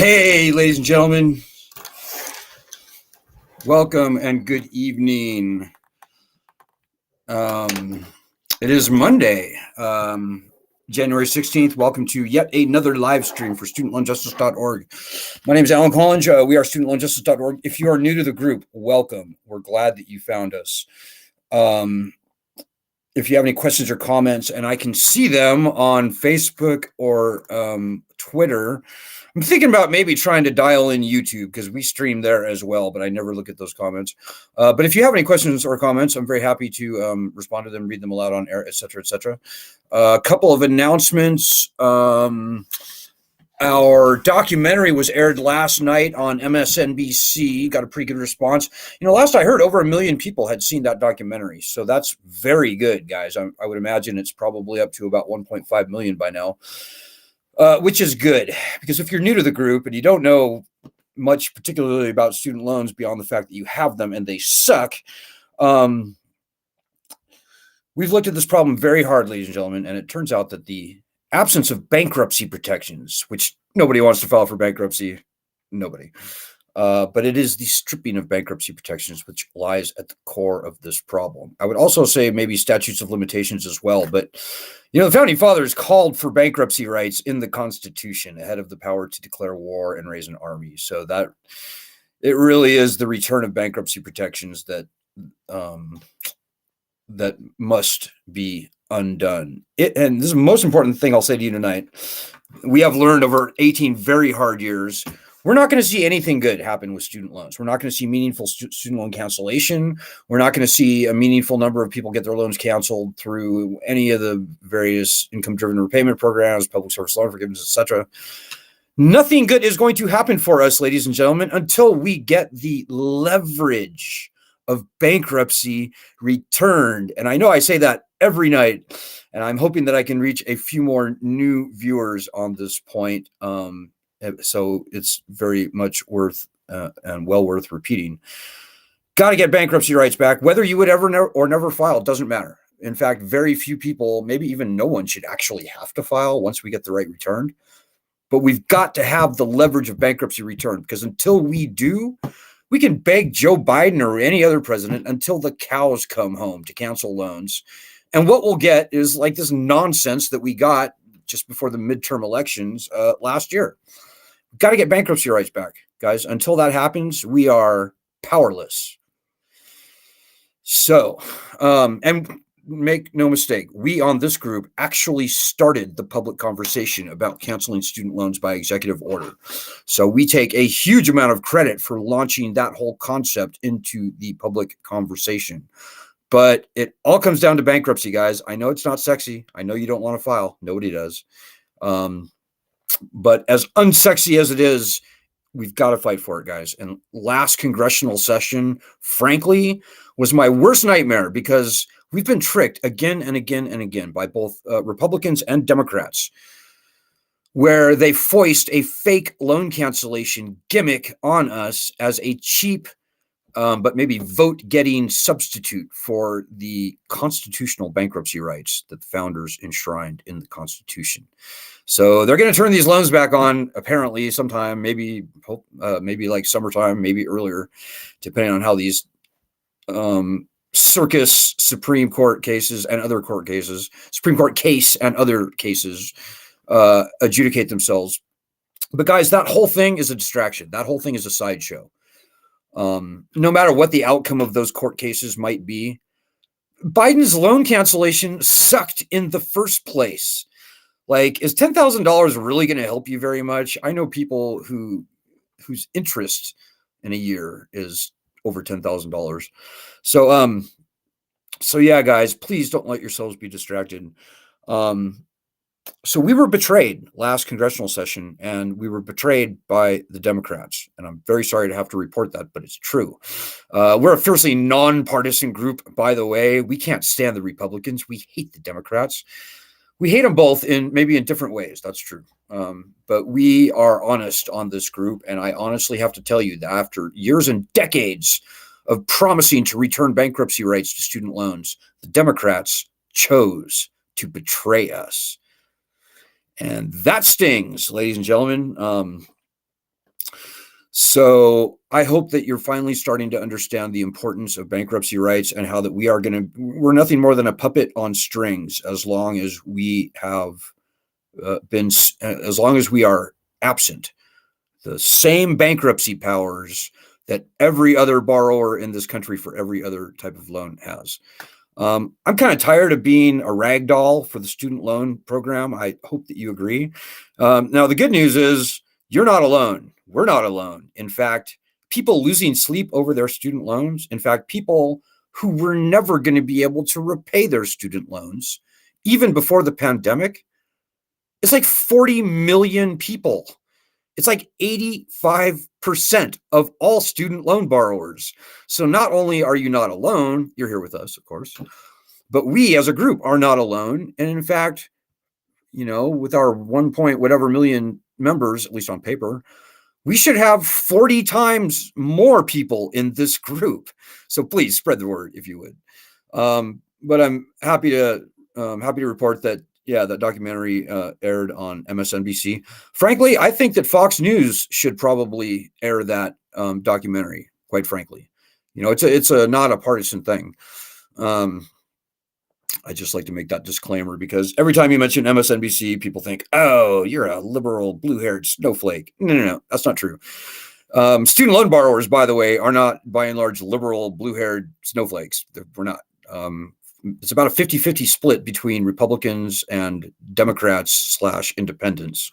Hey, ladies and gentlemen, welcome and good evening. It is Monday, January 16th. Welcome to yet another live stream for studentloanjustice.org. My name is Alan Collins. We are studentloanjustice.org. If you are new to the group, welcome. We're glad that you found us. If you have any questions or comments, and I can see them on Facebook or Twitter, I'm thinking about maybe trying to dial in YouTube because we stream there as well, but I never look at those comments. But if you have any questions or comments, I'm very happy to respond to them, read them aloud on air, etc., etc. A couple of announcements. Our documentary was aired last night on MSNBC, got a pretty good response. Last I heard, over 1 million people had seen that documentary. So that's very good, guys. I would imagine it's probably up to about 1.5 million by now, which is good. Because if you're new to the group and you don't know much particularly about student loans beyond the fact that you have them and they suck, we've looked at this problem very hard, ladies and gentlemen, and it turns out that the absence of bankruptcy protections, which nobody wants to file for bankruptcy, nobody. But it is the stripping of bankruptcy protections which lies at the core of this problem. I would also say maybe statutes of limitations as well. But, the Founding Fathers called for bankruptcy rights in the Constitution ahead of the power to declare war and raise an army. So that it really is the return of bankruptcy protections that that must be undone. And this is the most important thing I'll say to you tonight. We have learned over 18 very hard years, we're not going to see anything good happen with student loans. We're not going to see meaningful student loan cancellation. We're not going to see a meaningful number of people get their loans canceled through any of the various income-driven repayment programs, public service loan forgiveness, etc. Nothing good is going to happen for us, ladies and gentlemen, until we get the leverage of bankruptcy returned. And I know I say that every night, and I'm hoping that I can reach a few more new viewers on this point. So it's very much worth and well worth repeating. Got to get bankruptcy rights back. Whether you would ever or never file, doesn't matter. In fact, very few people, maybe even no one, should actually have to file once we get the right returned. But we've got to have the leverage of bankruptcy returned, because until we do, we can beg Joe Biden or any other president until the cows come home to cancel loans. And what we'll get is like this nonsense that we got just before the midterm elections last year. We've got to get bankruptcy rights back, guys. Until that happens, we are powerless. So, and make no mistake, we on this group actually started the public conversation about canceling student loans by executive order. So we take a huge amount of credit for launching that whole concept into the public conversation. But it all comes down to bankruptcy, guys. I know it's not sexy. I know you don't want to file. Nobody does. But as unsexy as it is, we've got to fight for it, guys. And last congressional session, frankly, was my worst nightmare, because we've been tricked again and again and again by both Republicans and Democrats, where they foist a fake loan cancellation gimmick on us as a cheap but maybe vote-getting substitute for the constitutional bankruptcy rights that the founders enshrined in the Constitution. So they're going to turn these loans back on, apparently, sometime, maybe like summertime, maybe earlier, depending on how these circus Supreme Court cases and other court cases, Supreme Court case and other cases adjudicate themselves. But guys, that whole thing is a distraction. That whole thing is a sideshow. No matter what the outcome of those court cases might be, Biden's loan cancellation sucked in the first place. Like, is $10,000 really going to help you very much? I know people whose interest in a year is over $10,000. So yeah, guys, please don't let yourselves be distracted. So we were betrayed last congressional session, and we were betrayed by the Democrats. And I'm very sorry to have to report that, but it's true. We're a fiercely nonpartisan group, by the way. We can't stand the Republicans. We hate the Democrats. We hate them both maybe in different ways. That's true. But we are honest on this group. And I honestly have to tell you that after years and decades of promising to return bankruptcy rights to student loans, the Democrats chose to betray us. And that stings, ladies and gentlemen. So I hope that you're finally starting to understand the importance of bankruptcy rights and how that we're nothing more than a puppet on strings as long as we have as long as we are absent the same bankruptcy powers that every other borrower in this country for every other type of loan has. I'm kind of tired of being a rag doll for the student loan program. I hope that you agree. Now, the good news is you're not alone. We're not alone. In fact, people losing sleep over their student loans, in fact, people who were never going to be able to repay their student loans, even before the pandemic, it's like 40 million people. It's like 85% of all student loan borrowers. So not only are you not alone, you're here with us, of course, but we as a group are not alone. And in fact, with our 1 point whatever million members, at least on paper, we should have 40 times more people in this group. So please spread the word if you would. But I'm happy to report that that documentary aired on MSNBC. Frankly, I think that Fox News should probably air that documentary. Quite frankly, it's not a partisan thing. I just like to make that disclaimer because every time you mention MSNBC, people think, "Oh, you're a liberal, blue-haired snowflake." No, that's not true. Student loan borrowers, by the way, are not by and large liberal, blue-haired snowflakes. We're not. It's about a 50-50 split between Republicans and Democrats / independents.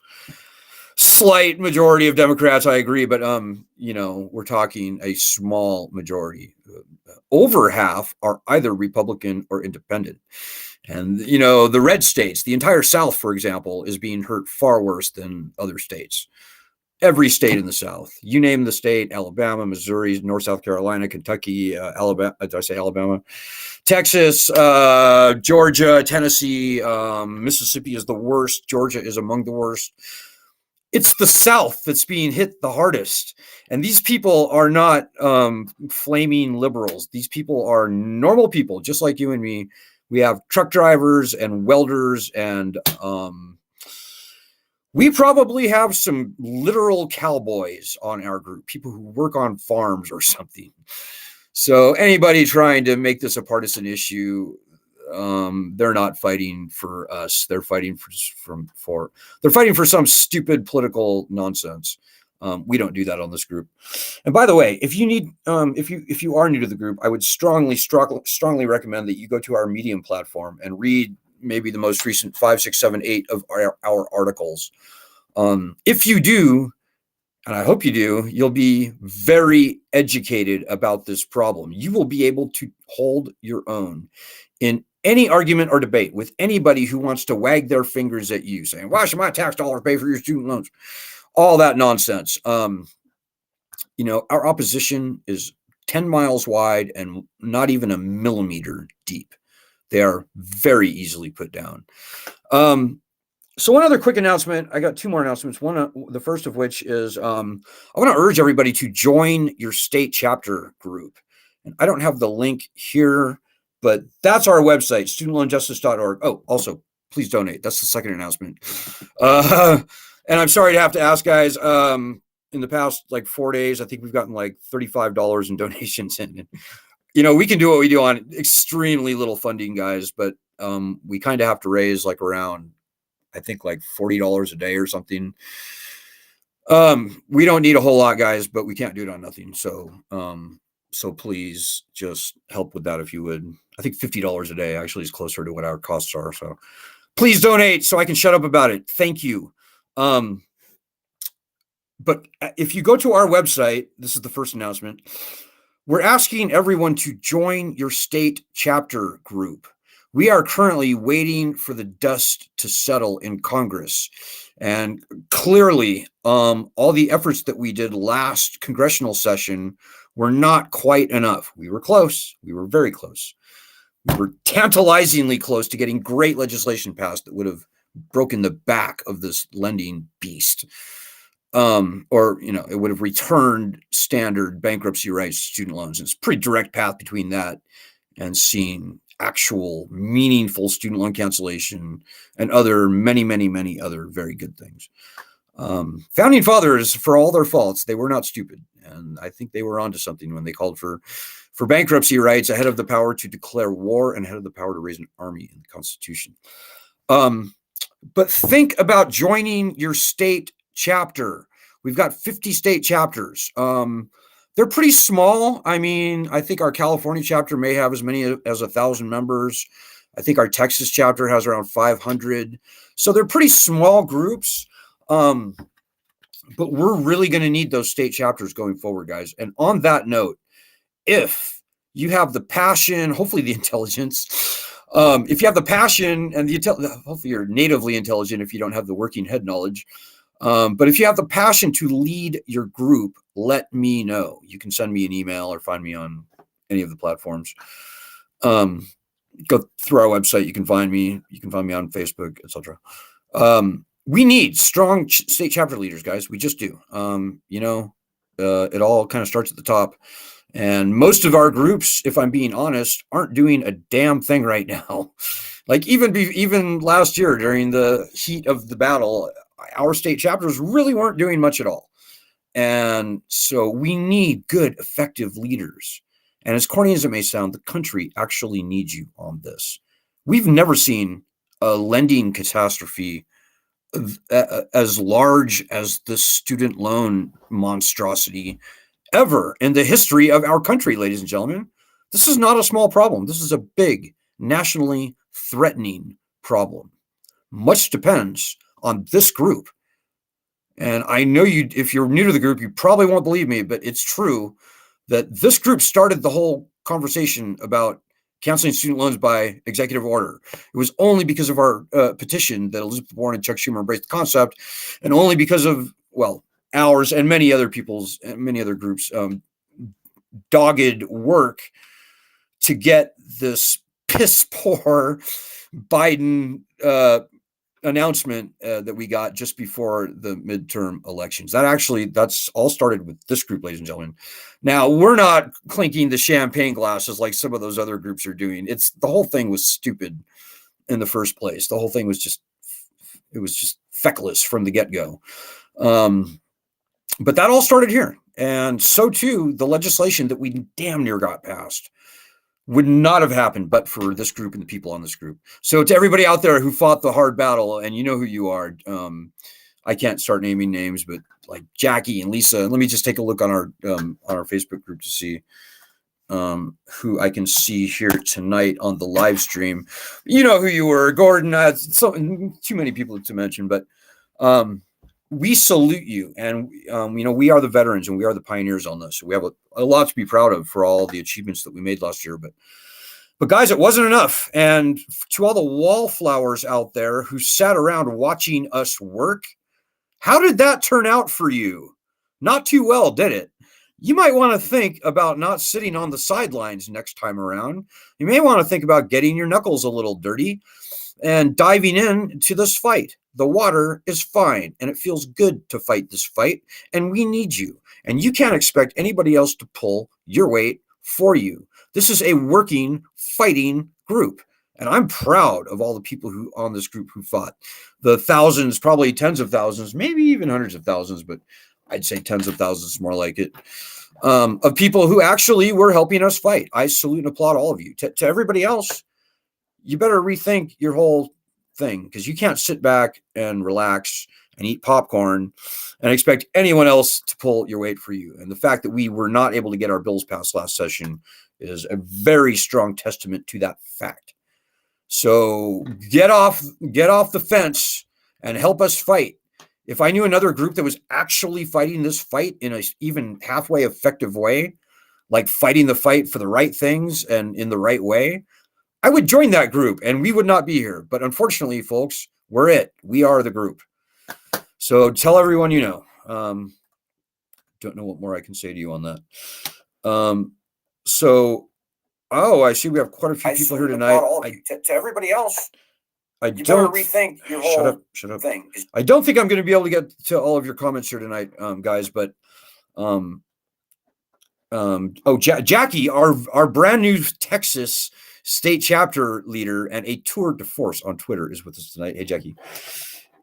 Slight majority of Democrats, I agree, but we're talking a small majority. Over half are either Republican or independent. And the red states, the entire South, for example, is being hurt far worse than other states. Every state in the South, you name the state: Alabama, Missouri, North South Carolina, Kentucky, Alabama. Did I say Alabama? Texas, Georgia, Tennessee, Mississippi is the worst. Georgia is among the worst. It's the South that's being hit the hardest. And these people are not flaming liberals. These people are normal people, just like you and me. We have truck drivers and welders, and we probably have some literal cowboys on our group, people who work on farms or something. So anybody trying to make this a partisan issue, they're not fighting for us. They're fighting for some stupid political nonsense. We don't do that on this group. And by the way, if you are new to the group, I would strongly recommend that you go to our Medium platform and read maybe the most recent 5, 6, 7, 8 of our articles. If you do, and I hope you do, you'll be very educated about this problem. You will be able to hold your own in any argument or debate with anybody who wants to wag their fingers at you, saying, "Why should my tax dollars pay for your student loans?" All that nonsense. Our opposition is 10 miles wide and not even a millimeter deep. They are very easily put down. So one other quick announcement. I got 2 more announcements. The first of which is I want to urge everybody to join your state chapter group. And I don't have the link here, but that's our website, studentloanjustice.org. Oh, also, please donate. That's the second announcement. And I'm sorry to have to ask, guys. In the past 4 days, I think we've gotten $35 in donations in. We can do what we do on extremely little funding, guys, but we kind of have to raise around, I think, $40 a day or something. We don't need a whole lot, guys, but we can't do it on nothing. So please just help with that if you would. I think $50 a day actually is closer to what our costs are. So please donate so I can shut up about it. Thank you. But if you go to our website, this is the first announcement. We're asking everyone to join your state chapter group. We are currently waiting for the dust to settle in Congress. And clearly, all the efforts that we did last congressional session were not quite enough. We were close. We were very close. We were tantalizingly close to getting great legislation passed that would have broken the back of this lending beast. It would have returned standard bankruptcy rights to student loans. It's a pretty direct path between that and seeing actual meaningful student loan cancellation and other many, many, many other very good things. Founding fathers, for all their faults, they were not stupid. And I think they were onto something when they called for bankruptcy rights ahead of the power to declare war and ahead of the power to raise an army in the Constitution. But think about joining your state chapter. We've got 50 state chapters. They're pretty small. I mean, I think our California chapter may have as many as 1,000 members. I think our Texas chapter has around 500. So they're pretty small groups. But we're really going to need those state chapters going forward, guys. And on that note, if you have the passion, hopefully the intelligence, if you have the passion and hopefully you're natively intelligent if you don't have the working head knowledge. But if you have the passion to lead your group, let me know. You can send me an email or find me on any of the platforms. Go through our website. You can find me. You can find me on Facebook, etc. We need strong state chapter leaders, guys. We just do. It all kind of starts at the top. And most of our groups, if I'm being honest, aren't doing a damn thing right now. Like even last year during the heat of the battle, our state chapters really weren't doing much at all. And so we need good, effective leaders. And as corny as it may sound, the country actually needs you on this. We've never seen a lending catastrophe as large as the student loan monstrosity ever in the history of our country, ladies and gentlemen. This is not a small problem. This is a big, nationally threatening problem. Much depends on this group. And I know if you're new to the group, you probably won't believe me, but it's true that this group started the whole conversation about canceling student loans by executive order. It was only because of our petition that Elizabeth Warren and Chuck Schumer embraced the concept, and only because of, ours and many other people's and many other groups' dogged work to get this piss poor Biden announcement that we got just before the midterm elections. That's all started with this group, ladies and gentlemen. Now, we're not clinking the champagne glasses like some of those other groups are doing. The whole thing was stupid in the first place. The whole thing was just feckless from the get-go. But that all started here. And so too, the legislation that we damn near got passed would not have happened but for this group and the people on this group. So to everybody out there who fought the hard battle, and you know who you are, I can't start naming names, but like Jackie and Lisa, and let me just take a look on our Facebook group to see who I can see here tonight on the live stream. You know who you were, Gordon. Too many people to mention, but we salute you, and we are the veterans and we are the pioneers on this. So we have a lot to be proud of for all the achievements that we made last year. But guys, it wasn't enough. And to all the wallflowers out there who sat around watching us work, how did that turn out for you? Not too well, did it? You might want to think about not sitting on the sidelines next time around. You may want to think about getting your knuckles a little dirty and diving into this fight. The water is fine, and it feels good to fight this fight, and we need you. And you can't expect anybody else to pull your weight for you. This is a working, fighting group, and I'm proud of all the people who on this group who fought. The thousands, probably tens of thousands, maybe even hundreds of thousands, but I'd say tens of thousands is more like it, of people who actually were helping us fight. I salute and applaud all of you. To everybody else, you better rethink your whole thing, because you can't sit back and relax and eat popcorn and expect anyone else to pull your weight for you. And the fact that we were not able to get our bills passed last session is a very strong testament to that fact. So get off the fence and help us fight. If I knew another group that was actually fighting this fight in a even halfway effective way, like fighting the fight for the right things and in the right way, I would join that group and we would not be here. But unfortunately, folks, we're it. We are the group. So tell everyone you know. Don't know what more I can say to you on that. I see we have quite a few people here tonight. To everybody else, you better rethink your whole thing. I don't think I'm going to be able to get to all of your comments here tonight, guys. But Jackie, our brand new Texas state chapter leader and a tour de force on Twitter is with us tonight. Hey, Jackie.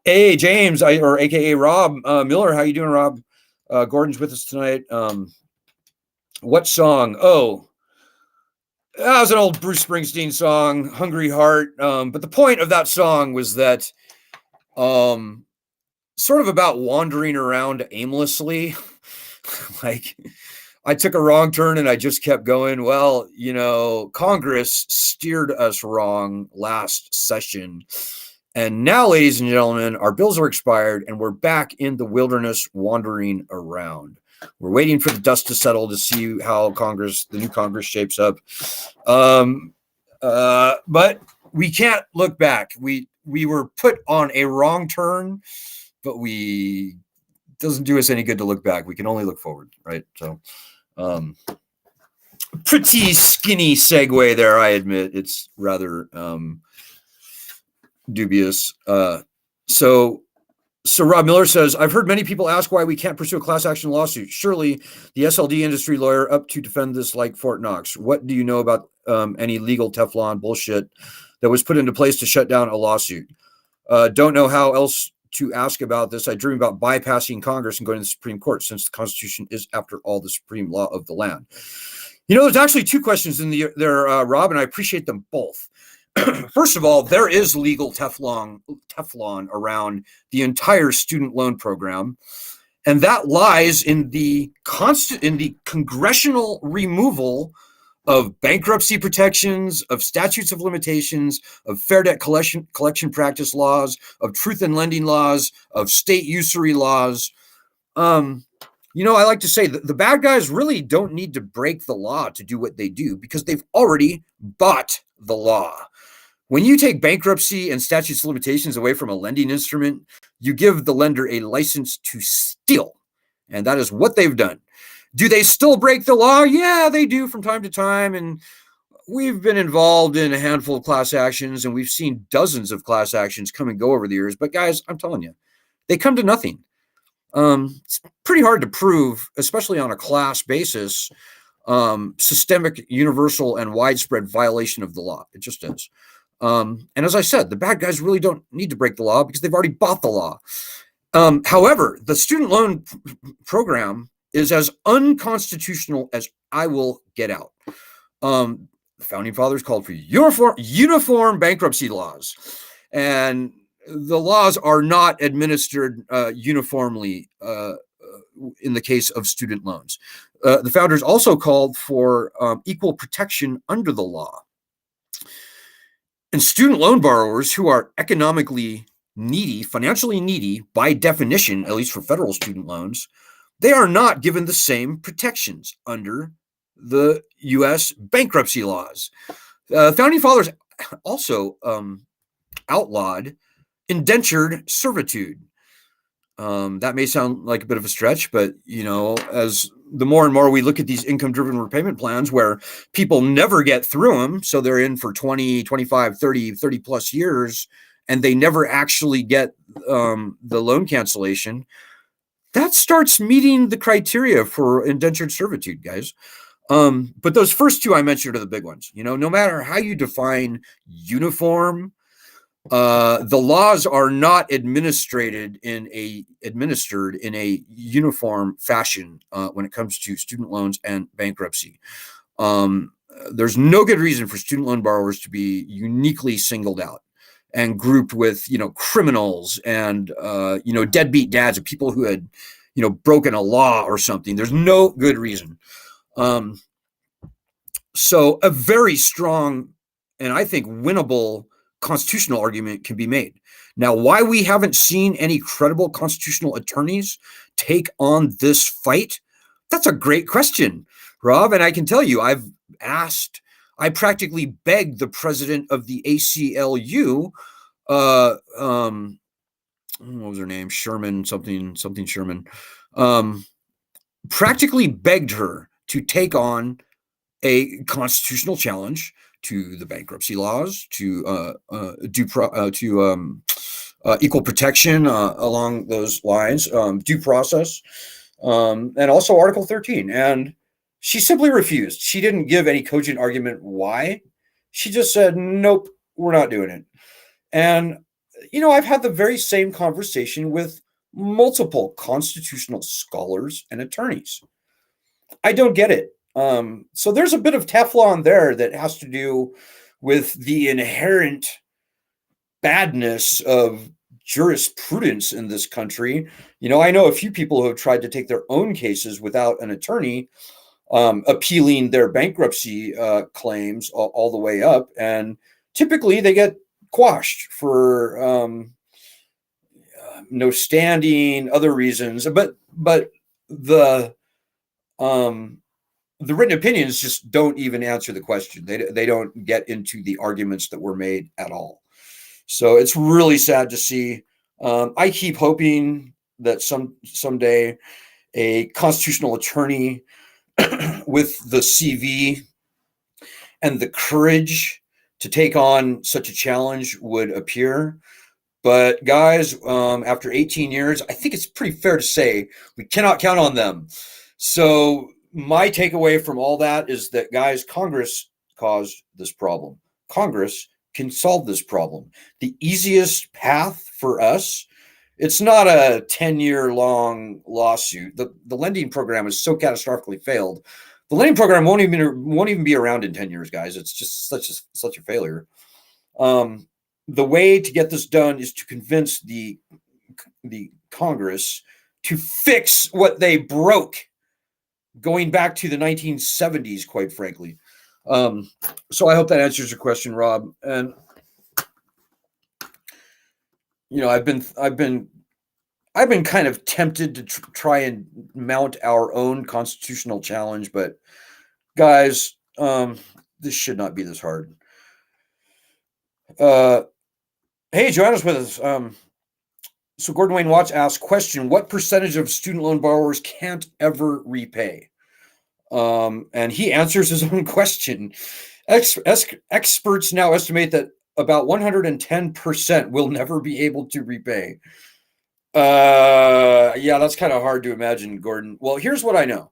Hey, James, or AKA Rob Miller. How you doing, Rob? Gordon's with us tonight. What song? Oh, that was an old Bruce Springsteen song, Hungry Heart. But the point of that song was that sort of about wandering around aimlessly. Like, I took a wrong turn and I just kept going. Well, Congress steered us wrong last session. And now, ladies and gentlemen, our bills are expired and we're back in the wilderness wandering around. We're waiting for the dust to settle to see how the new Congress shapes up. But we can't look back. We were put on a wrong turn, but doesn't do us any good to look back. We can only look forward, right? So, pretty skinny segue there, I admit. It's rather dubious. So Rob Miller says, I've heard many people ask why we can't pursue a class action lawsuit. Surely the SLD industry lawyer up to defend this like Fort Knox. What do you know about any legal Teflon bullshit that was put into place to shut down a lawsuit? Don't know how else to ask about this. I dream about bypassing Congress and going to the Supreme Court, since the Constitution is, after all, the supreme law of the land. There's actually two questions in there, Rob, and I appreciate them both. First of all, there is legal Teflon around the entire student loan program, and that lies in the congressional removal of bankruptcy protections, of statutes of limitations, of fair debt collection practice laws, of truth in lending laws, of state usury laws. I like to say that the bad guys really don't need to break the law to do what they do, because they've already bought the law. When you take bankruptcy and statutes of limitations away from a lending instrument, you give the lender a license to steal. And that is what they've done. Do they still break the law? Yeah, they do from time to time. And we've been involved in a handful of class actions, and we've seen dozens of class actions come and go over the years. But guys, I'm telling you, they come to nothing. It's pretty hard to prove, especially on a class basis, systemic, universal, and widespread violation of the law. It just is. And as I said, the bad guys really don't need to break the law because they've already bought the law. However, the student loan program is as unconstitutional as I will get out. The founding fathers called for uniform bankruptcy laws, and the laws are not administered uniformly in the case of student loans. The founders also called for equal protection under the law. And student loan borrowers who are economically needy, financially needy, by definition, at least for federal student loans, they are not given the same protections under the U.S. bankruptcy laws. Founding fathers also outlawed indentured servitude. That may sound like a bit of a stretch, but, as the more and more we look at these income-driven repayment plans where people never get through them, so they're in for 20, 25, 30 plus years, and they never actually get the loan cancellation, that starts meeting the criteria for indentured servitude, guys. But those first two I mentioned are the big ones. No matter how you define uniform, the laws are not administered in a uniform fashion when it comes to student loans and bankruptcy. There's no good reason for student loan borrowers to be uniquely singled out and grouped with, criminals and, deadbeat dads of people who had, broken a law or something. There's no good reason. So a very strong and I think winnable constitutional argument can be made. Now, why we haven't seen any credible constitutional attorneys take on this fight, that's a great question, Rob. And I can tell you, I practically begged the president of the ACLU, what was her name? Something Sherman, practically begged her to take on a constitutional challenge to the bankruptcy laws, to equal protection along those lines, due process, and also Article 13. And she simply refused. She didn't give any cogent argument why. She just said, nope, we're not doing it. And I've had the very same conversation with multiple constitutional scholars and attorneys. I don't get it. So there's a bit of Teflon there that has to do with the inherent badness of jurisprudence in this country. I know a few people who have tried to take their own cases without an attorney, appealing their bankruptcy claims all the way up, and typically they get quashed for no standing, other reasons. But the written opinions just don't even answer the question. They don't get into the arguments that were made at all. So it's really sad to see. I keep hoping that someday a constitutional attorney with the CV and the courage to take on such a challenge would appear. But guys, after 18 years, I think it's pretty fair to say we cannot count on them. So my takeaway from all that is that, guys, Congress caused this problem. Congress can solve this problem. The easiest path for us, it's not a 10-year long lawsuit. The lending program is so catastrophically failed. The lending program won't even be around in 10 years, guys. It's just such a failure. The way to get this done is to convince the Congress to fix what they broke going back to the 1970s, quite frankly. So I hope that answers your question, Rob. And I've been kind of tempted to try and mount our own constitutional challenge, but guys, this should not be this hard. Hey, Joanna's with us. So Gordon Wayne Watts asks, question, what percentage of student loan borrowers can't ever repay? And he answers his own question. Experts now estimate that about 110% will never be able to repay. Yeah, that's kind of hard to imagine, Gordon. Well, here's what I know.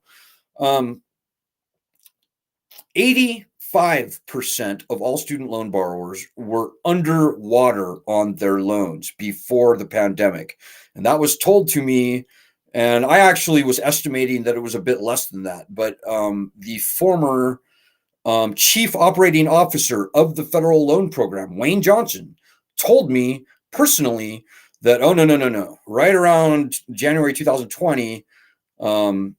85% of all student loan borrowers were underwater on their loans before the pandemic. And that was told to me, and I actually was estimating that it was a bit less than that. But the former chief operating officer of the federal loan program, Wayne Johnson, told me personally that, oh, no. Right around January 2020, when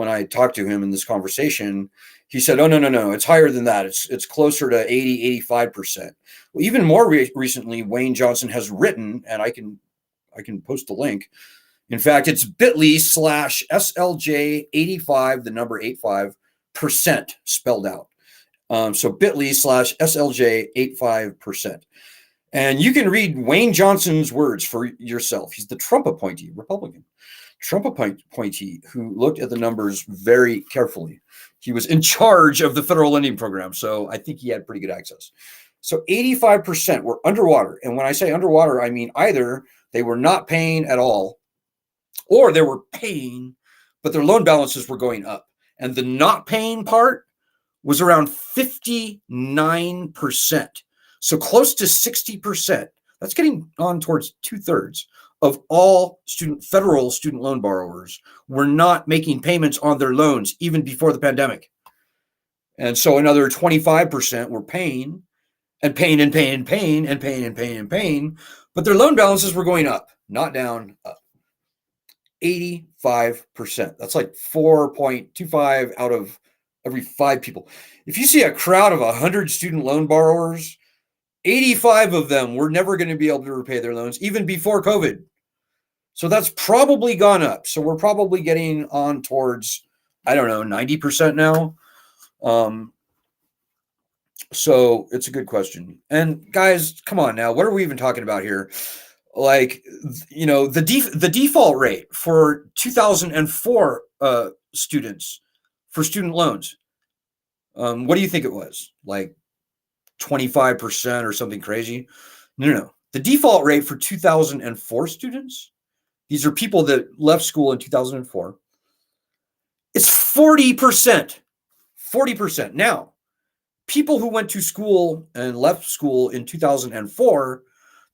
I talked to him in this conversation, he said, oh, no, it's higher than that. It's closer to 80, 85%. Well, even more recently, Wayne Johnson has written, and I can post a link. In fact, it's bit.ly/SLJ85, the number 85% spelled out. So bit.ly/SLJ85%. And you can read Wayne Johnson's words for yourself. He's the Trump appointee, Republican. Trump appointee who looked at the numbers very carefully. He was in charge of the federal lending program, so I think he had pretty good access. So 85% were underwater. And when I say underwater, I mean either they were not paying at all, or they were paying, but their loan balances were going up. And the not paying part was around 59%. So close to 60%. That's getting on towards 2/3 of all federal student loan borrowers were not making payments on their loans even before the pandemic. And so another 25% were paying, but their loan balances were going up, not down, up. 85%. That's like 4.25 out of every 5 people. If you see a crowd of 100 student loan borrowers, 85 of them were never going to be able to repay their loans even before COVID. So that's probably gone up. So we're probably getting on towards, 90% now. So it's a good question. And guys, come on now. What are we even talking about here? Like, the default rate for 2004 students for student loans. What do you think it was? Like 25% or something crazy? No. The default rate for 2004 students, these are people that left school in 2004, it's 40%. 40%. Now, people who went to school and left school in 2004,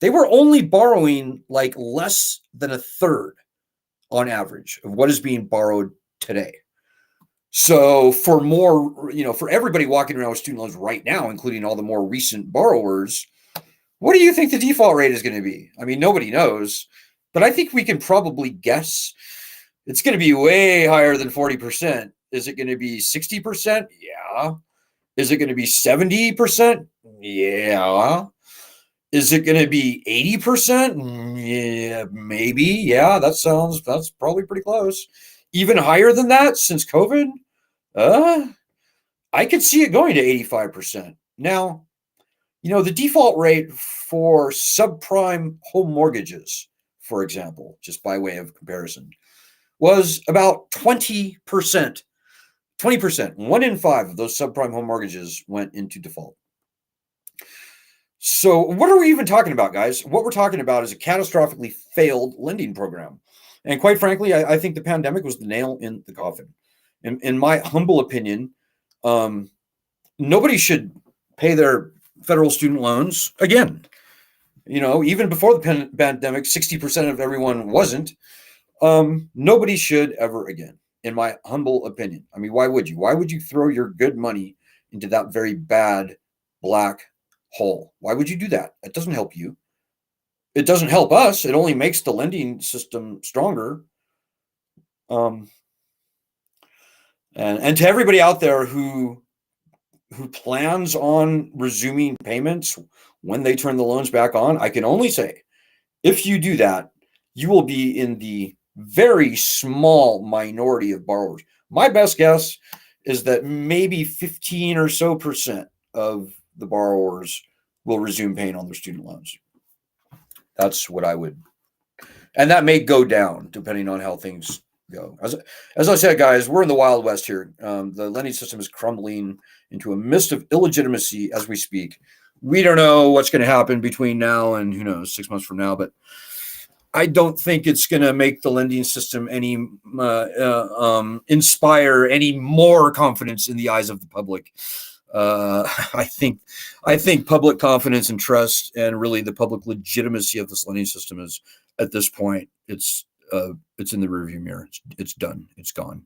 they were only borrowing like less than a third on average of what is being borrowed today. So for more, for everybody walking around with student loans right now, including all the more recent borrowers, what do you think the default rate is going to be? I mean, nobody knows, but I think we can probably guess it's going to be way higher than 40%. Is it going to be 60%? Yeah. Is it going to be 70%? Yeah. Is it going to be 80%? Yeah, maybe. Yeah, that's probably pretty close. Even higher than that since COVID? I could see it going to 85%. Now, the default rate for subprime home mortgages, for example, just by way of comparison, was about 20%. 20%. 1 in 5 of those subprime home mortgages went into default. So what are we even talking about, guys? What we're talking about is a catastrophically failed lending program. And quite frankly, I think the pandemic was the nail in the coffin. In my humble opinion, nobody should pay their federal student loans again. Even before the pandemic, 60% of everyone wasn't. Nobody should ever again, in my humble opinion. I mean, why would you? Why would you throw your good money into that very bad black hole? Why would you do that? It doesn't help you. It doesn't help us. It only makes the lending system stronger. And to everybody out there who plans on resuming payments when they turn the loans back on, I can only say, if you do that, you will be in the very small minority of borrowers. My best guess is that maybe 15 or so percent of the borrowers will resume paying on their student loans. That's what I would, and that may go down depending on how things go. As I said, guys, we're in the Wild West here. The lending system is crumbling into a mist of illegitimacy as we speak. We don't know what's going to happen between now and 6 months from now, but I don't think it's going to make the lending system any inspire any more confidence in the eyes of the public. I think public confidence and trust, and really the public legitimacy of this lending system is, at this point, it's in the rearview mirror. It's done. It's gone.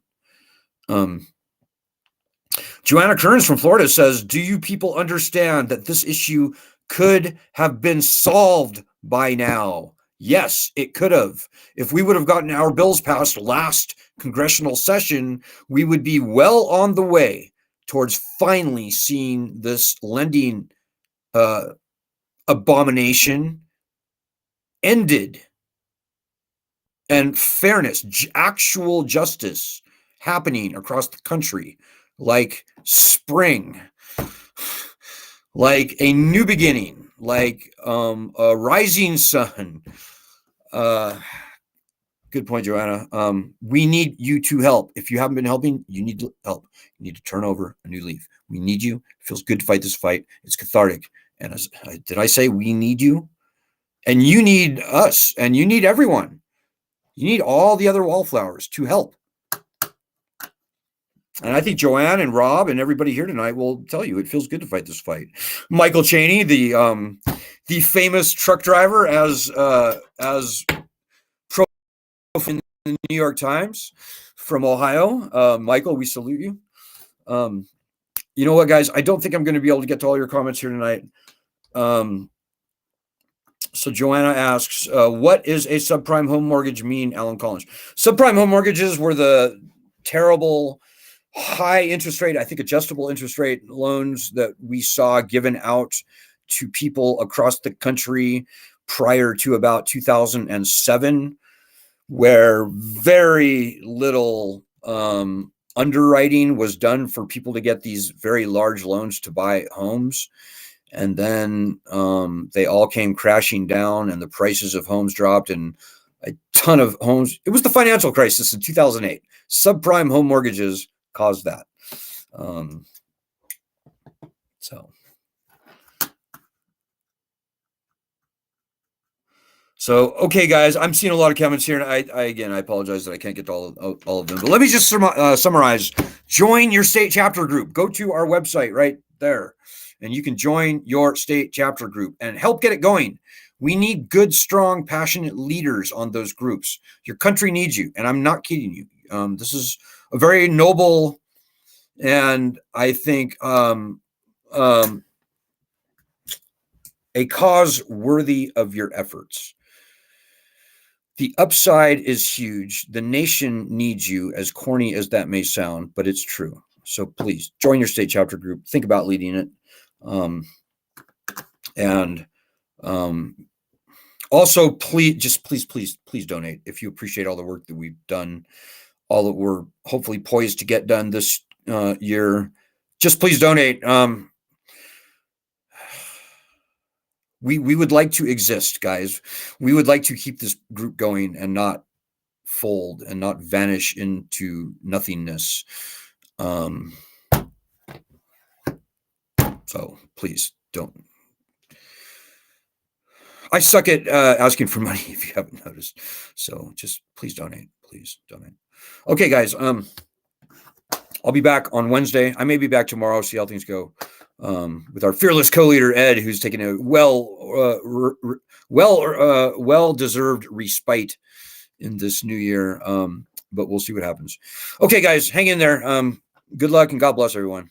Joanna Kearns from Florida says, do you people understand that this issue could have been solved by now? Yes, it could have. If we would have gotten our bills passed last congressional session, we would be well on the way towards finally seeing this lending abomination ended, and fairness, actual justice happening across the country, like spring, like a new beginning, like a rising sun. Good point, Joanna. We need you to help. If you haven't been helping, you need to help. You need to turn over a new leaf. We need you. It feels good to fight this fight. It's cathartic. And did I say we need you? And you need us, and you need everyone. You need all the other wallflowers to help. And I think Joanne and Rob and everybody here tonight will tell you it feels good to fight this fight. Michael Cheney, the famous truck driver, as in the New York Times from Ohio. Michael, we salute you. You know what, guys? I don't think I'm going to be able to get to all your comments here tonight. So Joanna asks, what is a subprime home mortgage mean, Alan Collins? Subprime home mortgages were the terrible high interest rate, I think adjustable interest rate loans that we saw given out to people across the country prior to about 2007, where very little underwriting was done for people to get these very large loans to buy homes. And then they all came crashing down, and the prices of homes dropped, and a ton of homes. It was the financial crisis in 2008. Subprime home mortgages caused that. So, okay, guys, I'm seeing a lot of comments here, and I apologize that I can't get to all of them. But let me just summarize. Join your state chapter group. Go to our website right there, and you can join your state chapter group and help get it going. We need good, strong, passionate leaders on those groups. Your country needs you, and I'm not kidding you. This is a very noble, and I think a cause worthy of your efforts. The upside is huge. The nation needs you, as corny as that may sound, but it's true. So please join your state chapter group. Think about leading it. Also, please donate if you appreciate all the work that we've done, all that we're hopefully poised to get done this year. Just please donate. We would like to exist, guys. We would like to keep this group going and not fold and not vanish into nothingness. So please don't. I suck at asking for money, if you haven't noticed. So just please donate. Please donate. Okay, guys. I'll be back on Wednesday. I may be back tomorrow. See how things go. With our fearless co-leader Ed, who's taking a well-deserved respite in this new year. But we'll see what happens. Okay, guys, hang in there. Good luck and God bless everyone.